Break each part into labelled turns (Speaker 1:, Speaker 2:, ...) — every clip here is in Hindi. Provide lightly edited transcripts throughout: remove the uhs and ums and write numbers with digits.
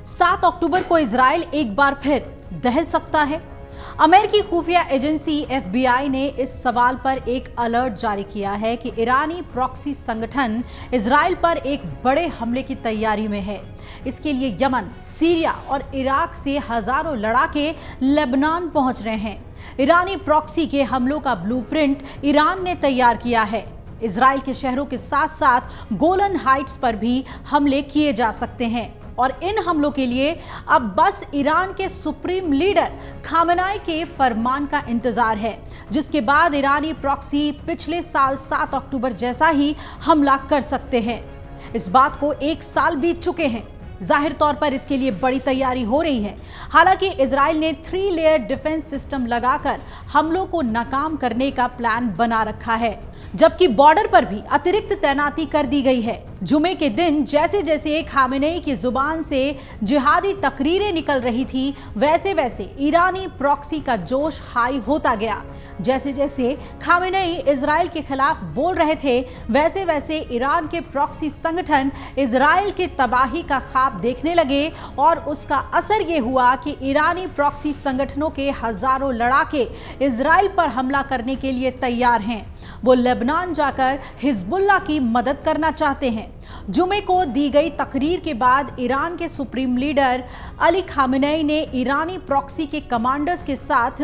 Speaker 1: 7 अक्टूबर को इजराइल एक बार फिर दहल सकता है। अमेरिकी खुफिया एजेंसी FBI ने इस सवाल पर एक अलर्ट जारी किया है कि ईरानी प्रॉक्सी संगठन इजराइल पर एक बड़े हमले की तैयारी में है। इसके लिए यमन, सीरिया और इराक से हजारों लड़ाके लेबनान पहुंच रहे हैं। ईरानी प्रॉक्सी के हमलों का ब्लूप्रिंट ईरान ने तैयार किया है। इजराइल के शहरों के साथ साथ गोलन हाइट्स पर भी हमले किए जा सकते हैं और इन हमलों के लिए अब बस ईरान के सुप्रीम लीडर खामेनेई के फरमान का इंतजार है, जिसके बाद ईरानी प्रॉक्सी पिछले साल 7 अक्टूबर जैसा ही हमला कर सकते हैं। इस बात को 1 साल बीत चुके हैं। जाहिर तौर पर इसके लिए बड़ी तैयारी हो रही है। हालांकि इजराइल ने 3 लेयर डिफेंस सिस्टम लगाकर हमलों को नाकाम करने का प्लान बना रखा है, जबकि बॉर्डर पर भी अतिरिक्त तैनाती कर दी गई है। जुमे के दिन जैसे जैसे खामेनेई की जुबान से जिहादी तकरीरें निकल रही थी, वैसे वैसे ईरानी प्रॉक्सी का जोश हाई होता गया। जैसे जैसे खामेनेई इजराइल के खिलाफ बोल रहे थे, वैसे वैसे ईरान के प्रॉक्सी संगठन इजराइल की तबाही का ख्वाब देखने लगे और उसका असर ये हुआ कि ईरानी प्रॉक्सी संगठनों के हजारों लड़ाके इजराइल पर हमला करने के लिए तैयार हैं। वो लेबनान जाकर हिजबुल्लाह की मदद करना चाहते हैं। जुमे को दी गई तकरीर के बाद ईरान के सुप्रीम लीडर अली खामेनेई ने ईरानी प्रॉक्सी के कमांडर्स के साथ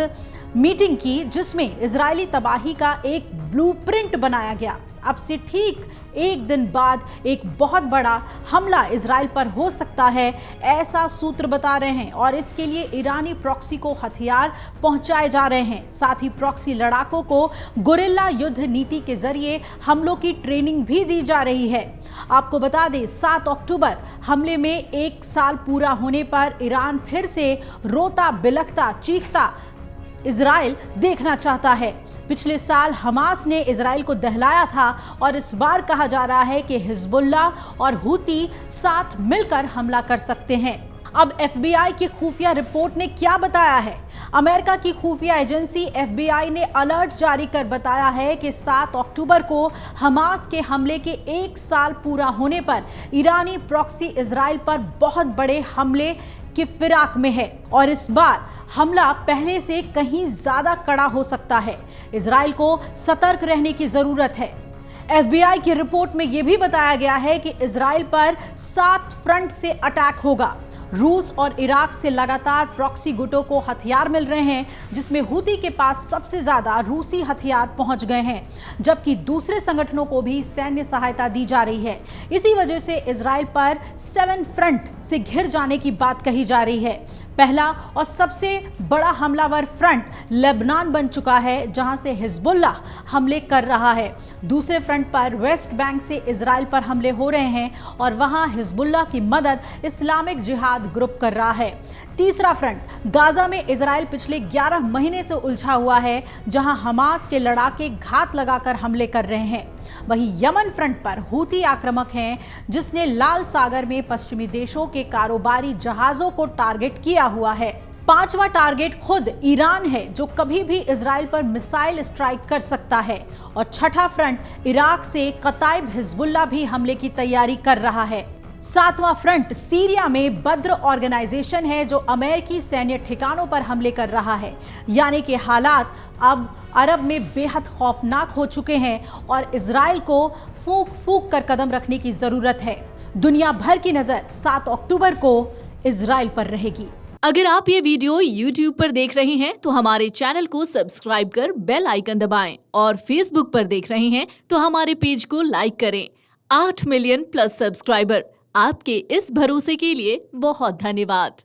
Speaker 1: मीटिंग की, जिसमें इजरायली तबाही का एक ब्लूप्रिंट बनाया गया। अब से ठीक 1 दिन बाद एक बहुत बड़ा हमला इजराइल पर हो सकता है, ऐसा सूत्र बता रहे हैं और इसके लिए ईरानी प्रॉक्सी को हथियार पहुंचाए जा रहे हैं। साथ ही प्रॉक्सी लड़ाकों को गुरिल्ला युद्ध नीति के जरिए हमलों की ट्रेनिंग भी दी जा रही है। आपको बता दें, 7 अक्टूबर हमले में 1 साल पूरा होने पर ईरान फिर से रोता बिलखता चीखता इजराइल देखना चाहता है। पिछले साल हमास ने इजराइल को दहलाया था और इस बार कहा जा रहा है कि हिजबुल्लाह और हुती साथ मिलकर हमला कर सकते हैं। अब FBI की खुफिया रिपोर्ट ने क्या बताया है? अमेरिका की खुफिया एजेंसी FBI ने अलर्ट जारी कर बताया है कि 7 अक्टूबर को हमास के हमले के 1 साल पूरा होने पर ईरानी प्रॉक्सी इजराइल पर बहुत बड़े हमले की फिराक में है और इस बार हमला पहले से कहीं ज्यादा कड़ा हो सकता है। इजराइल को सतर्क रहने की जरूरत है। FBI की रिपोर्ट में यह भी बताया गया है कि इजराइल पर 7 फ्रंट से अटैक होगा। रूस और इराक से लगातार प्रॉक्सी गुटों को हथियार मिल रहे हैं, जिसमें हुती के पास सबसे ज्यादा रूसी हथियार पहुंच गए हैं, जबकि दूसरे संगठनों को भी सैन्य सहायता दी जा रही है। इसी वजह से इजराइल पर 7 फ्रंट से घिर जाने की बात कही जा रही है। पहला और सबसे बड़ा हमलावर फ्रंट लेबनान बन चुका है, जहां से हिजबुल्लाह हमले कर रहा है। दूसरे फ्रंट पर वेस्ट बैंक से इजराइल पर हमले हो रहे हैं और वहां हिजबुल्लाह की मदद इस्लामिक जिहाद ग्रुप कर रहा है। तीसरा फ्रंट गाजा में इजराइल पिछले 11 महीने से उलझा हुआ है, जहां हमास के लड़ाके घात लगाकर हमले कर रहे हैं। वहीं यमन फ्रंट पर हुती आक्रामक हैं, जिसने लाल सागर में पश्चिमी देशों के कारोबारी जहाजों को टारगेट किया हुआ है। 5वां टारगेट खुद ईरान है, जो कभी भी इजराइल पर मिसाइल स्ट्राइक कर सकता है। और 6ठा फ्रंट इराक से कताइब हिजबुल्लाह भी हमले की तैयारी कर रहा है। 7वां फ्रंट सीरिया में बद्र ऑर्गेनाइजेशन है, जो अमेरिकी सैन्य ठिकानों पर हमले कर रहा है। यानी कि हालात अब अरब में बेहद खौफनाक हो चुके हैं और इजराइल को फूंक फूंक कर कदम रखने की जरूरत है। दुनिया भर की नजर 7 अक्टूबर को इजराइल पर रहेगी।
Speaker 2: अगर आप ये वीडियो YouTube पर देख रहे हैं तो हमारे चैनल को सब्सक्राइब कर बेल आइकन दबाएं और Facebook पर देख रहे हैं तो हमारे पेज को लाइक करें। 8 मिलियन प्लस सब्सक्राइबर, आपके इस भरोसे के लिए बहुत धन्यवाद।